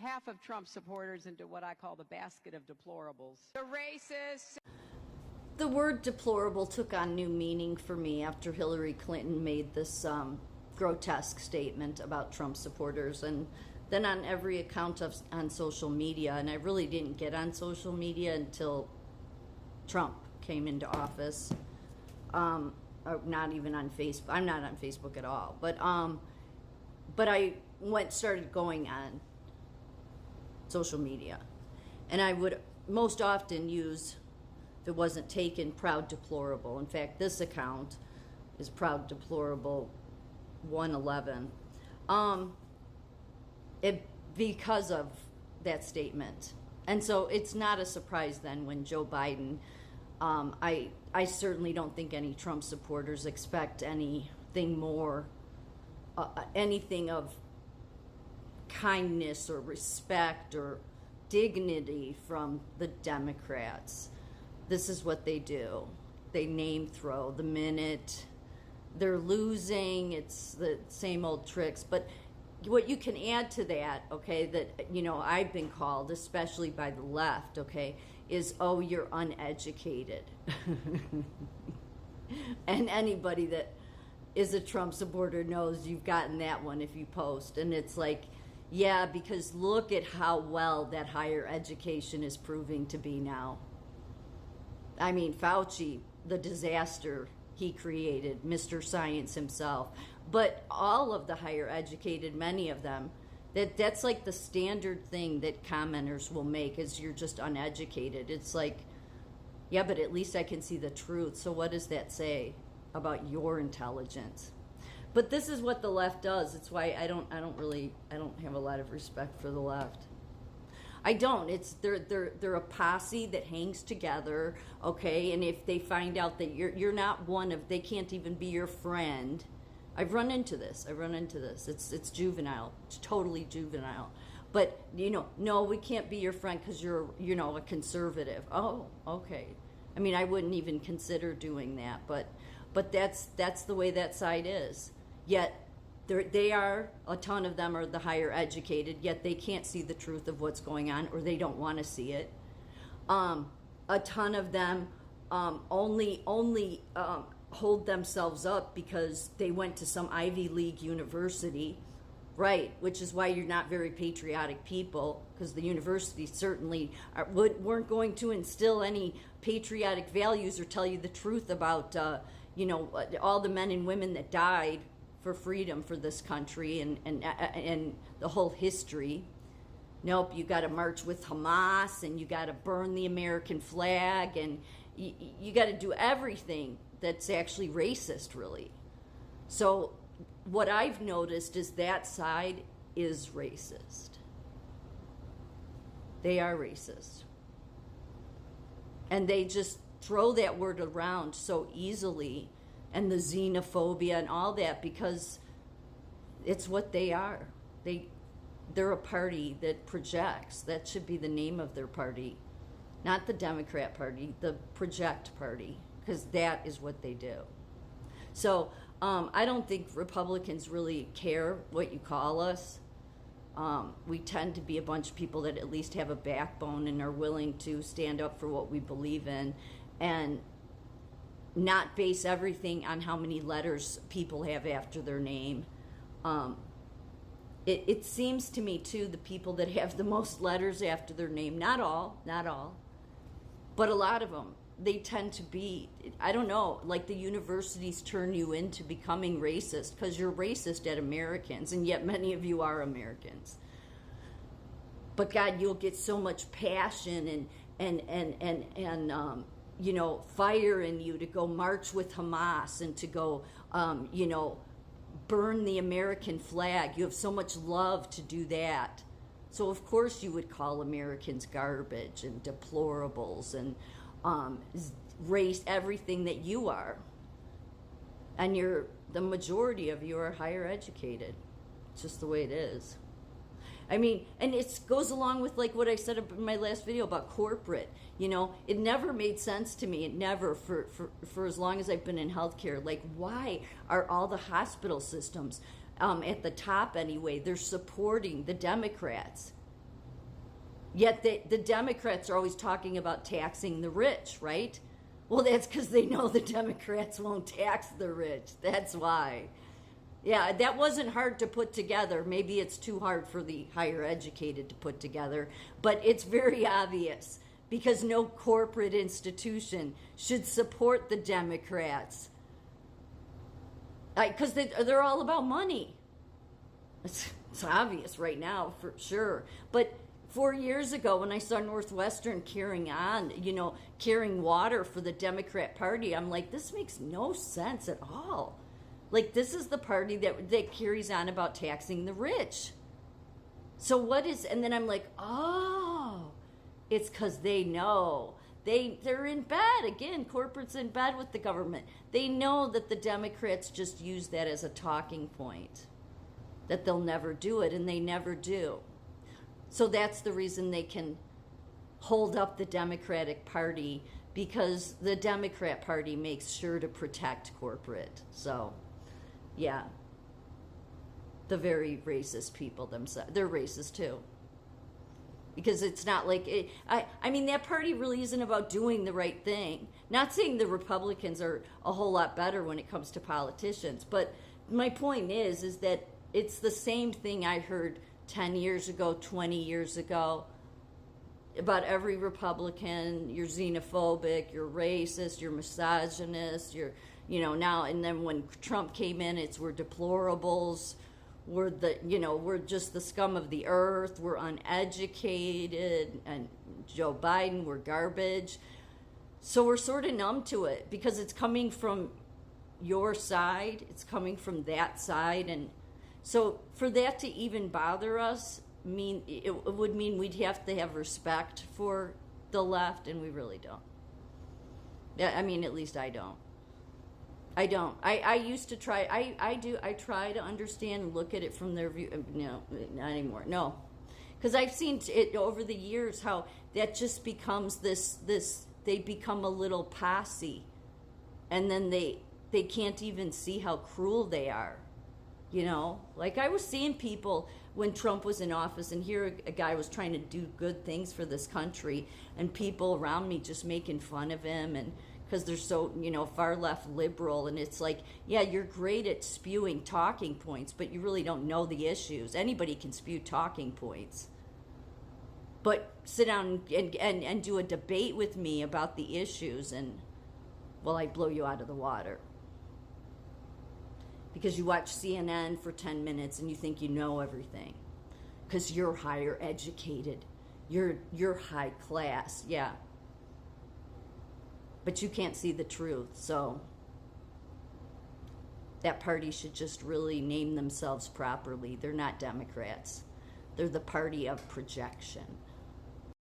half of Trump supporters into what I call the basket of deplorables. The racists. The word deplorable took on new meaning for me after Hillary Clinton made this grotesque statement about Trump supporters, and then on every account on social media. And I really didn't get on social media until Trump came into office. Or not even on Facebook. I'm not on Facebook at all. But I started going on social media, and I would most often use, if it wasn't taken, Proud Deplorable. In fact, this account is Proud Deplorable 111. Because of that statement. And so it's not a surprise then when Joe Biden, I certainly don't think any Trump supporters expect anything more, anything of kindness or respect or dignity from the Democrats. This is what they do. They name throw the minute they're losing. It's the same old tricks. But what you can add to that, okay, that, I've been called, especially by the left, okay, is, oh, you're uneducated. And anybody that is a Trump supporter knows you've gotten that one if you post. And it's like, yeah, because look at how well that higher education is proving to be now. I mean, Fauci, the disaster he created, Mr. Science himself, but all of the higher educated, many of them, that's like the standard thing that commenters will make is you're just uneducated. It's like, yeah, but at least I can see the truth. So what does that say about your intelligence? But this is what the left does. It's why I don't have a lot of respect for the left. I don't. They're a posse that hangs together, okay? And if they find out that you're not one of, they can't even be your friend. I've run into this. It's juvenile. It's totally juvenile. But no, we can't be your friend because you're a conservative. Oh, okay. I mean, I wouldn't even consider doing that. But that's the way that side is. Yet they are, a ton of them are the higher educated, yet they can't see the truth of what's going on, or they don't want to see it. A ton of them only hold themselves up because they went to some Ivy League university, right? Which is why you're not very patriotic people, because the universities certainly weren't going to instill any patriotic values or tell you the truth about all the men and women that died for freedom for this country and the whole history. Nope, you got to march with Hamas, and you got to burn the American flag, and you got to do everything that's actually racist, really. So what I've noticed is that side is racist. They are racist. And they just throw that word around so easily, and the xenophobia and all that, because it's what they are. They're a party that projects. That should be the name of their party. Not the Democrat Party, the Project Party, because that is what they do. So I don't think Republicans really care what you call us. We tend to be a bunch of people that at least have a backbone and are willing to stand up for what we believe in, and not base everything on how many letters people have after their name. It seems to me, too, the people that have the most letters after their name, not all, but a lot of them, they tend to be, I don't know, like the universities turn you into becoming racist because you're racist at Americans, and yet many of you are Americans. But God, you'll get so much passion and fire in you to go march with Hamas and to go, burn the American flag. You have so much love to do that. So of course you would call Americans garbage and deplorables and race, everything that you are. And the majority of you are higher educated. It's just the way it is. I mean, and it goes along with like what I said in my last video about corporate. It never made sense to me. It never, for as long as I've been in healthcare. Like, why are all the hospital systems, at the top anyway, they're supporting the Democrats? Yet the Democrats are always talking about taxing the rich, right? Well, that's because they know the Democrats won't tax the rich. That's why. Yeah, that wasn't hard to put together. Maybe it's too hard for the higher educated to put together, but it's very obvious because no corporate institution should support the Democrats. Because they're all about money. It's obvious right now for sure. But 4 years ago, when I saw Northwestern carrying water for the Democrat Party, I'm like, this makes no sense at all. Like, this is the party that carries on about taxing the rich. So what is, and then I'm like, oh, it's because they know. They're in bed. Again, corporate's in bed with the government. They know that the Democrats just use that as a talking point, that they'll never do it, and they never do. So that's the reason they can hold up the Democratic Party, because the Democrat Party makes sure to protect corporate. So, yeah. The very racist people themselves, they're racist too. Because it's not like, I mean, that party really isn't about doing the right thing. Not saying the Republicans are a whole lot better when it comes to politicians, but my point is that it's the same thing I heard 10 years ago, 20 years ago, about every Republican. You're xenophobic, you're racist, you're misogynist, now, and then when Trump came in, we're deplorables, we're just the scum of the earth, we're uneducated, and Joe Biden, we're garbage. So we're sort of numb to it because it's coming from your side, it's coming from that side, and so for that to even bother us, it would mean we'd have to have respect for the left, and we really don't. I mean, at least I don't. I used to try. I try to understand and look at it from their view. No, not anymore. No, because I've seen it over the years how that just becomes this. They become a little posse, and then they can't even see how cruel they are. Like I was seeing people when Trump was in office, and here a guy was trying to do good things for this country, and people around me just making fun of him, and because they're so, far left liberal, and it's like, yeah, you're great at spewing talking points, but you really don't know the issues. Anybody can spew talking points. But sit down and do a debate with me about the issues, and, well, I blow you out of the water. Because you watch CNN for 10 minutes and you think you know everything. Because you're higher educated. You're high class, yeah. But you can't see the truth, so that party should just really name themselves properly. They're not Democrats. They're the party of projection.